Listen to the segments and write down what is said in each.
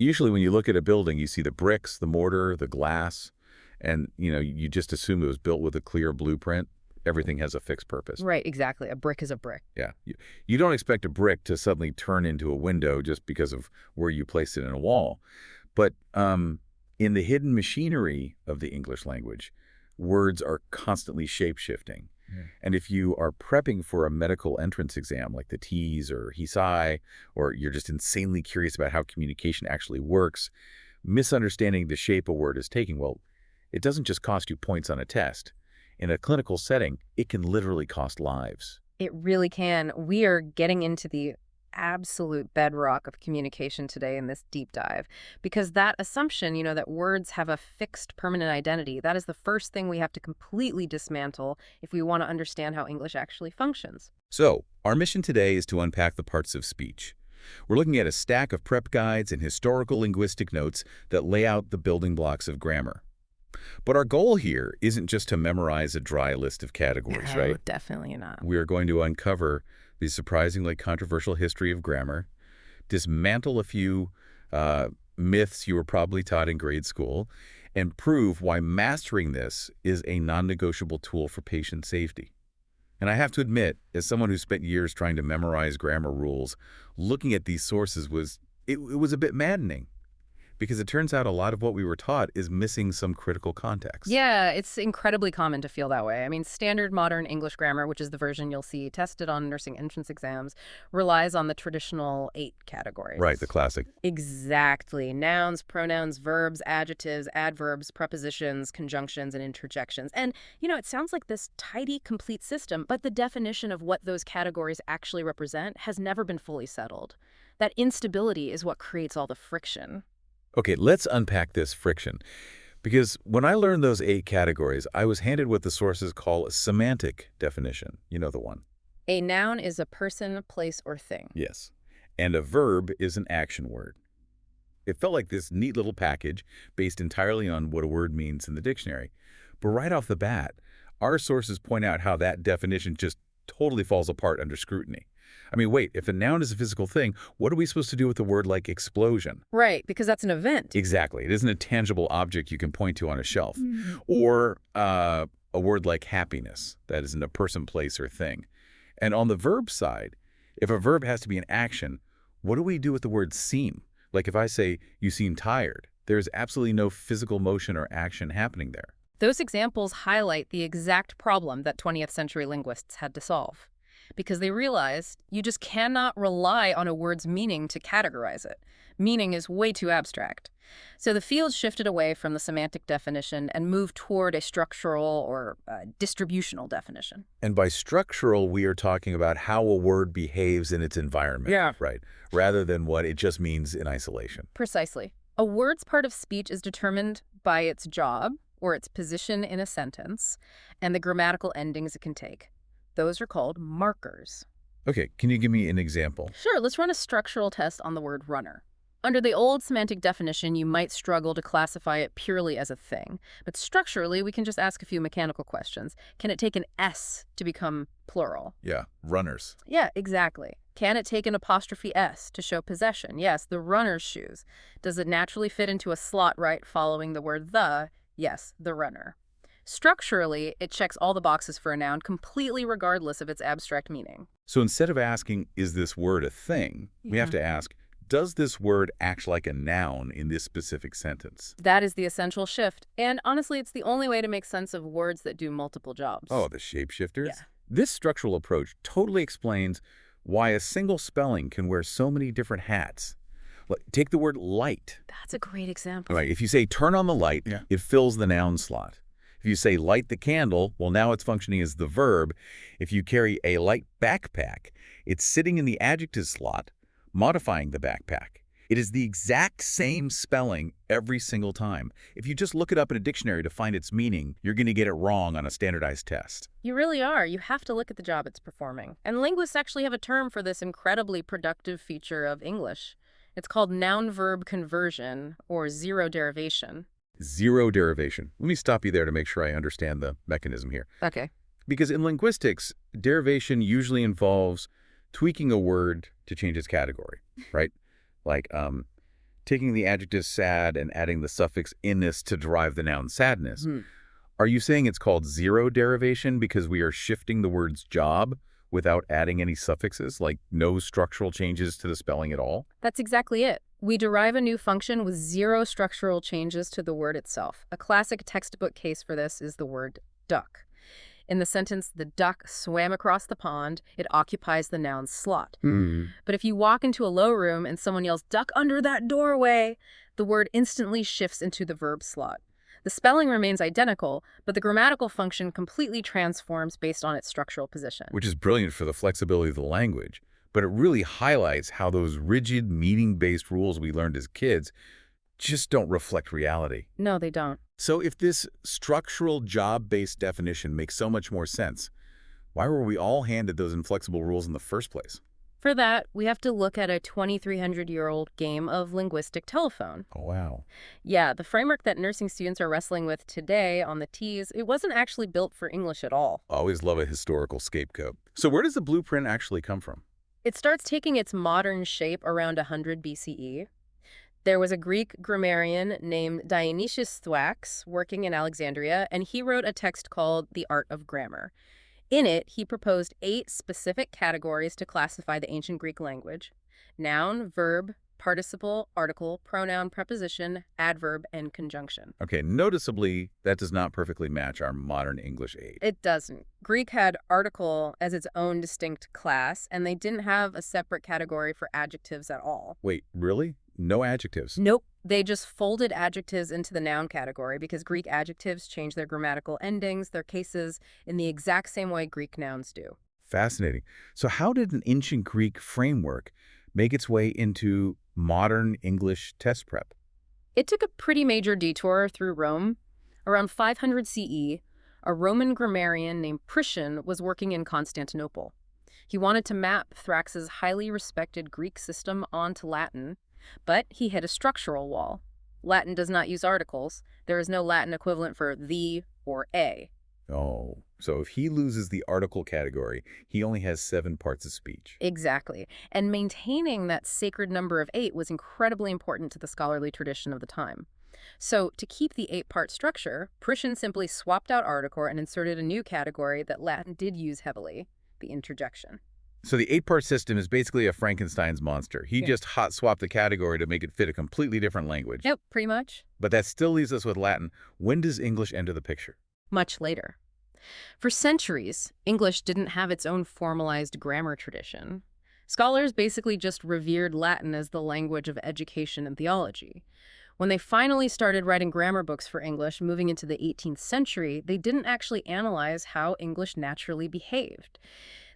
Usually when you look at a building, you see the bricks, the mortar, the glass, and you just assume it was built with a clear blueprint. Everything has a fixed purpose. Right, exactly. A brick is a brick. Yeah. You don't expect a brick to suddenly turn into a window just because of where you placed it in a wall. But in the hidden machinery of the English language, words are constantly shape-shifting. Yeah. And if you are prepping for a medical entrance exam like the TEAS or HESI, or you're just insanely curious about how communication actually works, misunderstanding the shape a word is taking, well, it doesn't just cost you points on a test. In a clinical setting, it can literally cost lives. It really can. We are getting into the absolute bedrock of communication today in this deep dive, because that assumption, that words have a fixed permanent identity, that is the first thing we have to completely dismantle if we want to understand how English actually functions. So, our mission today is to unpack the parts of speech. We're looking at a stack of prep guides and historical linguistic notes that lay out the building blocks of grammar. But our goal here isn't just to memorize a dry list of categories, right? Definitely not. We are going to uncover the surprisingly controversial history of grammar, dismantle a few myths you were probably taught in grade school, and prove why mastering this is a non-negotiable tool for patient safety. And I have to admit, as someone who spent years trying to memorize grammar rules, looking at these sources was a bit maddening. Because it turns out a lot of what we were taught is missing some critical context. Yeah, it's incredibly common to feel that way. I mean, standard modern English grammar, which is the version you'll see tested on nursing entrance exams, relies on the traditional 8 categories. Right, the classic. Exactly. Nouns, pronouns, verbs, adjectives, adverbs, prepositions, conjunctions, and interjections. And, it sounds like this tidy, complete system, but the definition of what those categories actually represent has never been fully settled. That instability is what creates all the friction. Okay, let's unpack this friction. Because when I learned those 8 categories, I was handed what the sources call a semantic definition. You know the one. A noun is a person, place, or thing. Yes. And a verb is an action word. It felt like this neat little package based entirely on what a word means in the dictionary. But right off the bat, our sources point out how that definition just totally falls apart under scrutiny. I mean, wait, if a noun is a physical thing, what are we supposed to do with a word like explosion? Right, because that's an event. Exactly. It isn't a tangible object you can point to on a shelf. Or a word like happiness. That isn't a person, place, or thing. And on the verb side, if a verb has to be an action, what do we do with the word seem? Like if I say, you seem tired, there's absolutely no physical motion or action happening there. Those examples highlight the exact problem that 20th century linguists had to solve. Because they realized you just cannot rely on a word's meaning to categorize it. Meaning is way too abstract. So the field shifted away from the semantic definition and moved toward a structural or distributional definition. And by structural, we are talking about how a word behaves in its environment, right? Rather than what it just means in isolation. Precisely. A word's part of speech is determined by its job or its position in a sentence and the grammatical endings it can take. Those are called markers. Okay, can you give me an example? Sure, let's run a structural test on the word runner. Under the old semantic definition, you might struggle to classify it purely as a thing. But structurally, we can just ask a few mechanical questions. Can it take an S to become plural? Yeah, runners. Yeah, exactly. Can it take an apostrophe S to show possession? Yes, the runner's shoes. Does it naturally fit into a slot right following the word the? Yes, the runner. Structurally, it checks all the boxes for a noun completely regardless of its abstract meaning. So instead of asking, is this word a thing, we have to ask, does this word act like a noun in this specific sentence? That is the essential shift. And honestly, it's the only way to make sense of words that do multiple jobs. Oh, the shapeshifters? Yeah. This structural approach totally explains why a single spelling can wear so many different hats. Take the word light. That's a great example. Right. If you say turn on the light, it fills the noun slot. If you say light the candle, well, now it's functioning as the verb. If you carry a light backpack, it's sitting in the adjective slot, modifying the backpack. It is the exact same spelling every single time. If you just look it up in a dictionary to find its meaning, you're going to get it wrong on a standardized test. You really are. You have to look at the job it's performing. And linguists actually have a term for this incredibly productive feature of English. It's called noun-verb conversion, or zero derivation. Zero derivation. Let me stop you there to make sure I understand the mechanism here. Okay. Because in linguistics, derivation usually involves tweaking a word to change its category, right? Like, taking the adjective sad and adding the suffix "-ness" to derive the noun sadness. Are you saying it's called zero derivation because we are shifting the word's job without adding any suffixes, like no structural changes to the spelling at all? That's exactly it. We derive a new function with zero structural changes to the word itself. A classic textbook case for this is the word duck. In the sentence, the duck swam across the pond, it occupies the noun slot. But if you walk into a low room and someone yells, "Duck under that doorway," the word instantly shifts into the verb slot. The spelling remains identical, but the grammatical function completely transforms based on its structural position. Which is brilliant for the flexibility of the language, but it really highlights how those rigid, meaning-based rules we learned as kids just don't reflect reality. No, they don't. So if this structural job-based definition makes so much more sense, why were we all handed those inflexible rules in the first place? For that, we have to look at a 2,300-year-old game of linguistic telephone. Oh, wow. Yeah, the framework that nursing students are wrestling with today on the TEAS, it wasn't actually built for English at all. Always love a historical scapegoat. So where does the blueprint actually come from? It starts taking its modern shape around 100 BCE. There was a Greek grammarian named Dionysius Thrax working in Alexandria, and he wrote a text called The Art of Grammar. In it, he proposed 8 specific categories to classify the ancient Greek language: noun, verb, participle, article, pronoun, preposition, adverb, and conjunction. Okay, noticeably, that does not perfectly match our modern English 8. It doesn't. Greek had article as its own distinct class, and they didn't have a separate category for adjectives at all. Wait, really? No adjectives? Nope. They just folded adjectives into the noun category because Greek adjectives change their grammatical endings, their cases, in the exact same way Greek nouns do. Fascinating. So how did an ancient Greek framework make its way into modern English test prep? It took a pretty major detour through Rome. Around 500 CE, a Roman grammarian named Priscian was working in Constantinople. He wanted to map Thrax's highly respected Greek system onto Latin, but he hit a structural wall. Latin does not use articles. There is no Latin equivalent for the or a. Oh, so if he loses the article category, he only has 7 parts of speech. Exactly. And maintaining that sacred number of 8 was incredibly important to the scholarly tradition of the time. So to keep the 8-part structure, Priscian simply swapped out article and inserted a new category that Latin did use heavily, the interjection. So the 8-part system is basically a Frankenstein's monster. He just hot-swapped the category to make it fit a completely different language. Yep, pretty much. But that still leaves us with Latin. When does English enter the picture? Much later. For centuries, English didn't have its own formalized grammar tradition. Scholars basically just revered Latin as the language of education and theology. When they finally started writing grammar books for English moving into the 18th century, they didn't actually analyze how English naturally behaved.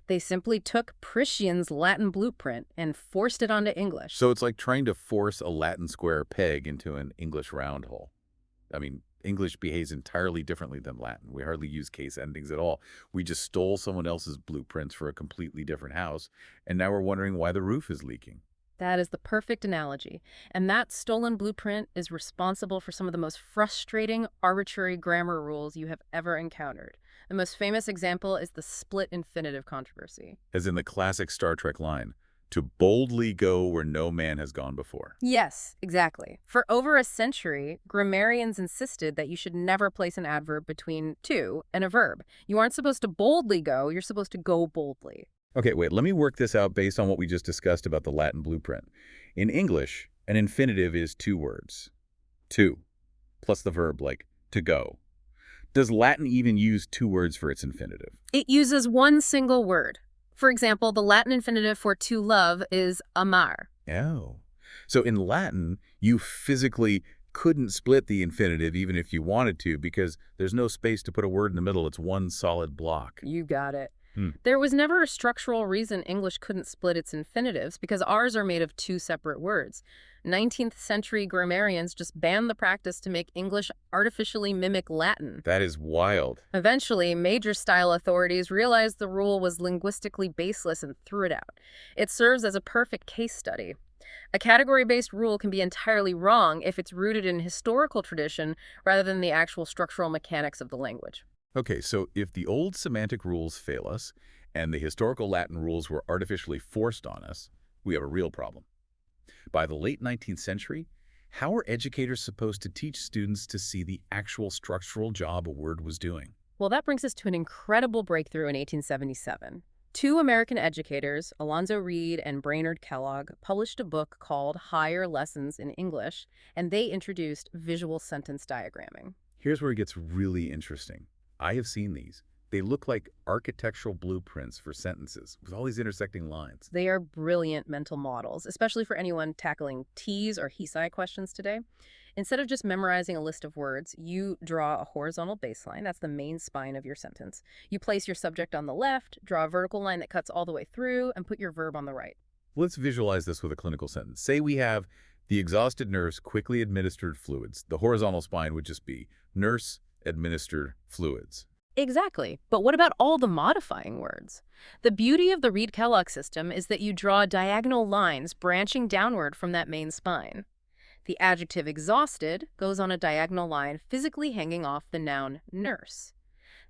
They simply took Priscian's Latin blueprint and forced it onto English. So it's like trying to force a Latin square peg into an English round hole. I mean, English behaves entirely differently than Latin. We hardly use case endings at all. We just stole someone else's blueprints for a completely different house, and now we're wondering why the roof is leaking. That is the perfect analogy. And that stolen blueprint is responsible for some of the most frustrating, arbitrary grammar rules you have ever encountered. The most famous example is the split infinitive controversy. As in the classic Star Trek line, to boldly go where no man has gone before. Yes, exactly. For over a century, grammarians insisted that you should never place an adverb between to and a verb. You aren't supposed to boldly go, you're supposed to go boldly. Okay, wait, let me work this out based on what we just discussed about the Latin blueprint. In English, an infinitive is 2 words. To, plus the verb like to go. Does Latin even use 2 words for its infinitive? It uses one single word. For example, the Latin infinitive for to love is amar. Oh. So in Latin, you physically couldn't split the infinitive even if you wanted to because there's no space to put a word in the middle. It's one solid block. You got it. There was never a structural reason English couldn't split its infinitives because ours are made of 2 separate words. 19th century grammarians just banned the practice to make English artificially mimic Latin. That is wild. Eventually, major style authorities realized the rule was linguistically baseless and threw it out. It serves as a perfect case study. A category-based rule can be entirely wrong if it's rooted in historical tradition rather than the actual structural mechanics of the language. Okay, so if the old semantic rules fail us and the historical Latin rules were artificially forced on us, we have a real problem. By the late 19th century, How are educators supposed to teach students to see the actual structural job a word was doing? Well, that brings us to an incredible breakthrough in 1877. Two American educators, Alonzo Reed and Brainerd Kellogg, published a book called Higher Lessons in English, and they introduced visual sentence diagramming. Here's where it gets really interesting. I have seen these. They look like architectural blueprints for sentences with all these intersecting lines. They are brilliant mental models, especially for anyone tackling TEAS or HESI questions today. Instead of just memorizing a list of words, you draw a horizontal baseline. That's the main spine of your sentence. You place your subject on the left, draw a vertical line that cuts all the way through, and put your verb on the right. Let's visualize this with a clinical sentence. Say we have the exhausted nurse quickly administered fluids. The horizontal spine would just be nurse administered fluids. Exactly. But what about all the modifying words? The beauty of the Reed-Kellogg system is that you draw diagonal lines branching downward from that main spine. The adjective exhausted goes on a diagonal line physically hanging off the noun nurse.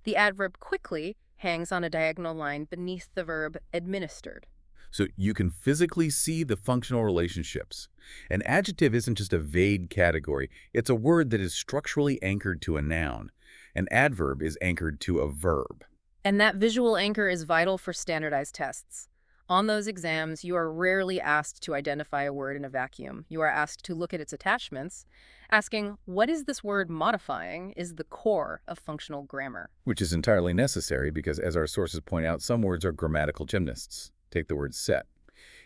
The adverb quickly hangs on a diagonal line beneath the verb administered. So you can physically see the functional relationships. An adjective isn't just a vague category. It's a word that is structurally anchored to a noun. An adverb is anchored to a verb. And that visual anchor is vital for standardized tests. On those exams, you are rarely asked to identify a word in a vacuum. You are asked to look at its attachments. Asking, what is this word modifying, is the core of functional grammar. Which is entirely necessary because, as our sources point out, some words are grammatical gymnasts. Take the word set.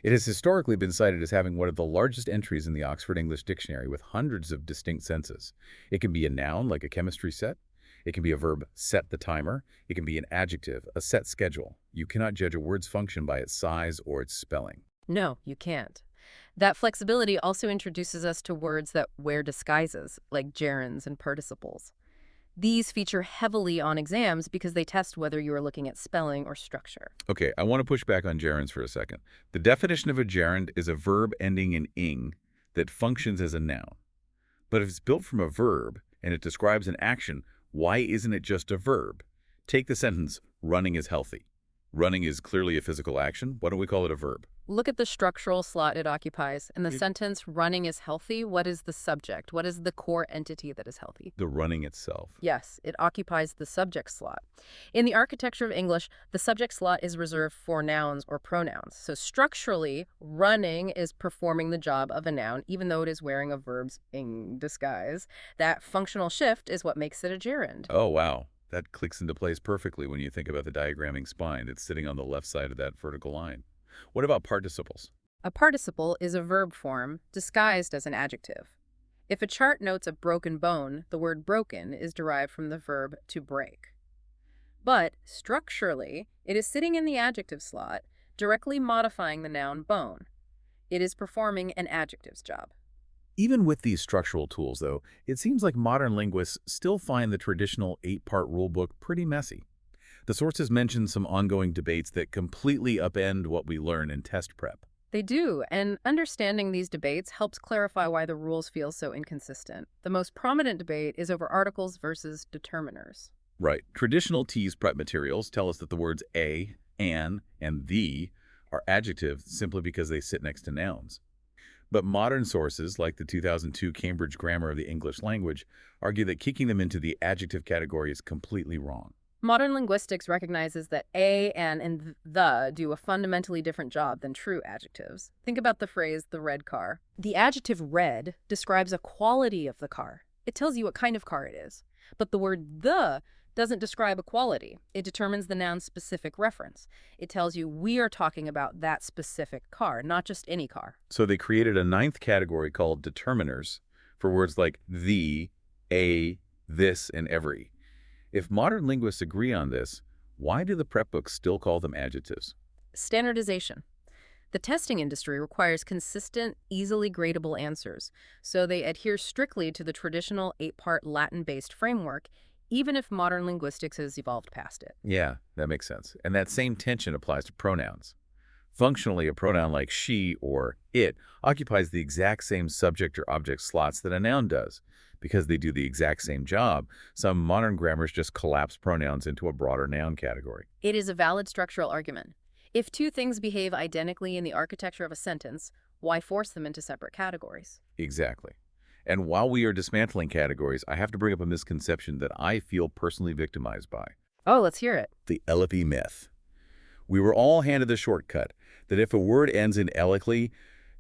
It has historically been cited as having one of the largest entries in the Oxford English Dictionary with hundreds of distinct senses. It can be a noun, like a chemistry set. It can be a verb, set the timer. It can be an adjective, a set schedule. You cannot judge a word's function by its size or its spelling. No, you can't. That flexibility also introduces us to words that wear disguises, like gerunds and participles. These feature heavily on exams because they test whether you are looking at spelling or structure. Okay, I want to push back on gerunds for a second. The definition of a gerund is a verb ending in ing that functions as a noun. But if it's built from a verb and it describes an action, why isn't it just a verb? Take the sentence, running is healthy. Running is clearly a physical action. Why don't we call it a verb? Look at the structural slot it occupies. In the sentence, running is healthy, what is the subject? What is the core entity that is healthy? The running itself. Yes, it occupies the subject slot. In the architecture of English, the subject slot is reserved for nouns or pronouns. So structurally, running is performing the job of a noun, even though it is wearing a verb's in disguise. That functional shift is what makes it a gerund. Oh, wow. That clicks into place perfectly when you think about the diagramming spine that's sitting on the left side of that vertical line. What about participles? A participle is a verb form disguised as an adjective. If a chart notes a broken bone, the word broken is derived from the verb to break. But structurally, it is sitting in the adjective slot, directly modifying the noun bone. It is performing an adjective's job. Even with these structural tools, though, it seems like modern linguists still find the traditional 8-part rulebook pretty messy. The sources mention some ongoing debates that completely upend what we learn in test prep. They do, and understanding these debates helps clarify why the rules feel so inconsistent. The most prominent debate is over articles versus determiners. Right. Traditional TEAS prep materials tell us that the words a, an, and the are adjectives simply because they sit next to nouns. But modern sources, like the 2002 Cambridge Grammar of the English Language, argue that kicking them into the adjective category is completely wrong. Modern linguistics recognizes that a, an, and the do a fundamentally different job than true adjectives. Think about the phrase, the red car. The adjective red describes a quality of the car. It tells you what kind of car it is. But the word the doesn't describe a quality. It determines the noun's specific reference. It tells you we are talking about that specific car, not just any car. So they created a 9th category called determiners for words like the, a, this, and every. If modern linguists agree on this, why do the prep books still call them adjectives? Standardization. The testing industry requires consistent, easily gradable answers, so they adhere strictly to the traditional 8-part Latin-based framework, even if modern linguistics has evolved past it. Yeah, that makes sense. And that same tension applies to pronouns. Functionally, a pronoun like she or it occupies the exact same subject or object slots that a noun does. Because they do the exact same job, some modern grammars just collapse pronouns into a broader noun category. It is a valid structural argument. If two things behave identically in the architecture of a sentence, why force them into separate categories? Exactly. And while we are dismantling categories, I have to bring up a misconception that I feel personally victimized by. Oh, let's hear it. The LP myth. We were all handed the shortcut that if a word ends in "ellically,"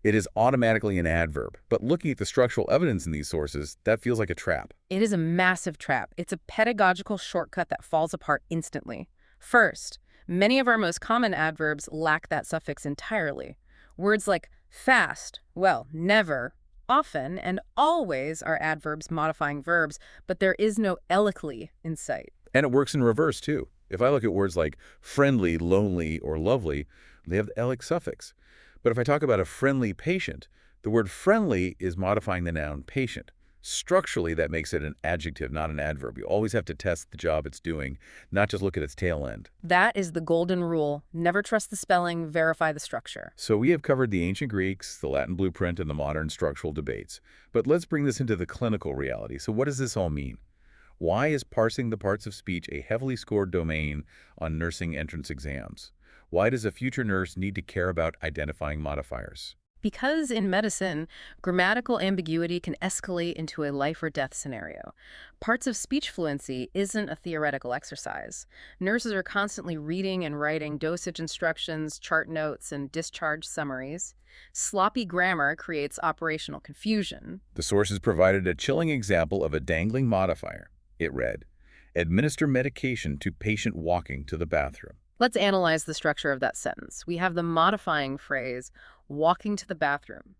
it is automatically an adverb. But looking at the structural evidence in these sources, that feels like a trap. It is a massive trap. It's a pedagogical shortcut that falls apart instantly. First, many of our most common adverbs lack that suffix entirely. Words like fast, well, never, often, and always are adverbs modifying verbs, but there is no ellically in sight. And it works in reverse, too. If I look at words like friendly, lonely, or lovely, they have the "ellic" suffix. But if I talk about a friendly patient, the word friendly is modifying the noun patient. Structurally, that makes it an adjective, not an adverb. You always have to test the job it's doing, not just look at its tail end. That is the golden rule. Never trust the spelling, verify the structure. So we have covered the ancient Greeks, the Latin blueprint, and the modern structural debates. But let's bring this into the clinical reality. So what does this all mean? Why is parsing the parts of speech a heavily scored domain on nursing entrance exams? Why does a future nurse need to care about identifying modifiers? Because in medicine, grammatical ambiguity can escalate into a life or death scenario. Parts of speech fluency isn't a theoretical exercise. Nurses are constantly reading and writing dosage instructions, chart notes, and discharge summaries. Sloppy grammar creates operational confusion. The sources provided a chilling example of a dangling modifier. It read, "Administer medication to patient walking to the bathroom." Let's analyze the structure of that sentence. We have the modifying phrase, walking to the bathroom.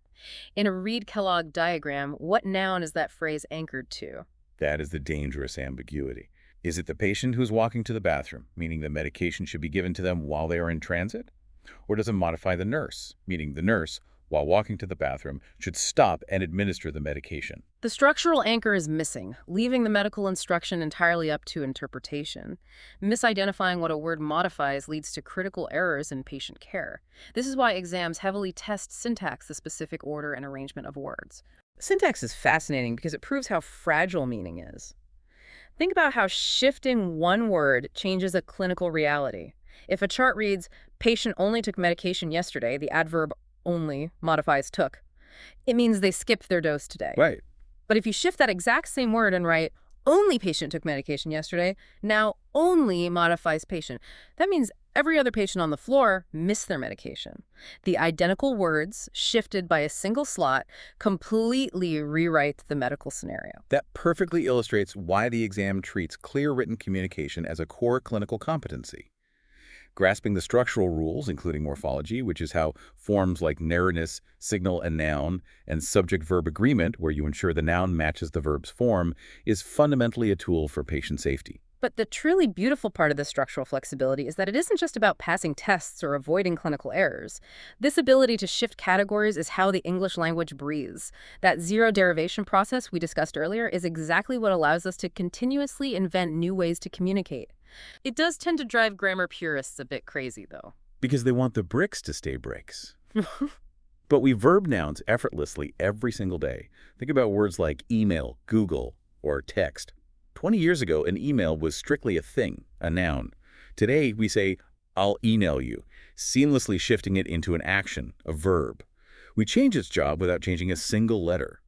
In a Reed-Kellogg diagram, what noun is that phrase anchored to? That is the dangerous ambiguity. Is it the patient who's walking to the bathroom, meaning the medication should be given to them while they are in transit? Or does it modify the nurse, meaning the nurse, while walking to the bathroom, should stop and administer the medication? The structural anchor is missing, leaving the medical instruction entirely up to interpretation. Misidentifying what a word modifies leads to critical errors in patient care. This is why exams heavily test syntax, the specific order and arrangement of words. Syntax is fascinating because it proves how fragile meaning is. Think about how shifting one word changes a clinical reality. If a chart reads, "Patient only took medication yesterday," the adverb only modifies took. It means they skipped their dose today. Right. But if you shift that exact same word and write, "Only patient took medication yesterday," now only modifies patient. That means every other patient on the floor missed their medication. The identical words, shifted by a single slot, completely rewrite the medical scenario. That perfectly illustrates why the exam treats clear written communication as a core clinical competency. Grasping the structural rules, including morphology, which is how forms like narrowness, signal a noun, and subject-verb agreement, where you ensure the noun matches the verb's form, is fundamentally a tool for patient safety. But the truly beautiful part of this structural flexibility is that it isn't just about passing tests or avoiding clinical errors. This ability to shift categories is how the English language breathes. That zero derivation process we discussed earlier is exactly what allows us to continuously invent new ways to communicate. It does tend to drive grammar purists a bit crazy, though. Because they want the bricks to stay bricks. But we verb nouns effortlessly every single day. Think about words like email, Google, or text. 20 years ago, an email was strictly a thing, a noun. Today, we say, "I'll email you," seamlessly shifting it into an action, a verb. We change its job without changing a single letter.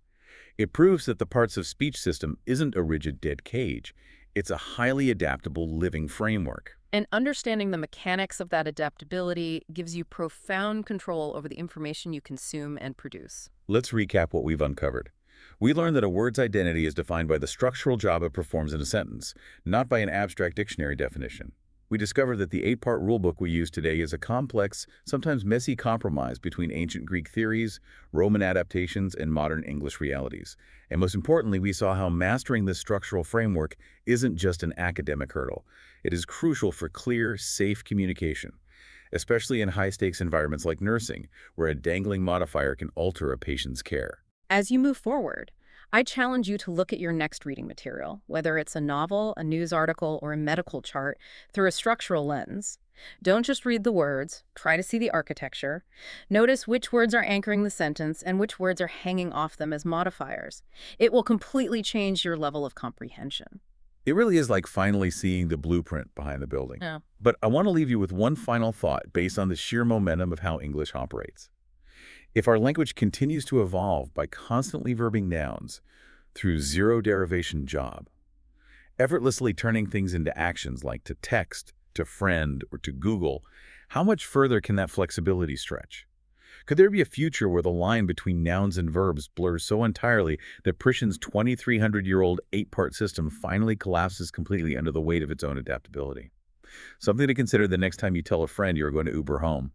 It proves that the parts of speech system isn't a rigid dead cage. It's a highly adaptable living framework. And understanding the mechanics of that adaptability gives you profound control over the information you consume and produce. Let's recap what we've uncovered. We learned that a word's identity is defined by the structural job it performs in a sentence, not by an abstract dictionary definition. We discovered that the 8-part rulebook we use today is a complex, sometimes messy compromise between ancient Greek theories, Roman adaptations, and modern English realities. And most importantly, we saw how mastering this structural framework isn't just an academic hurdle. It is crucial for clear, safe communication, especially in high-stakes environments like nursing, where a dangling modifier can alter a patient's care. As you move forward, I challenge you to look at your next reading material, whether it's a novel, a news article, or a medical chart, through a structural lens. Don't just read the words, try to see the architecture. Notice which words are anchoring the sentence and which words are hanging off them as modifiers. It will completely change your level of comprehension. It really is like finally seeing the blueprint behind the building. Yeah. But I want to leave you with one final thought based on the sheer momentum of how English operates. If our language continues to evolve by constantly verbing nouns through zero-derivation job, effortlessly turning things into actions like to text, to friend, or to Google, how much further can that flexibility stretch? Could there be a future where the line between nouns and verbs blurs so entirely that Priscian's 2,300-year-old eight-part system finally collapses completely under the weight of its own adaptability? Something to consider the next time you tell a friend you're going to Uber home.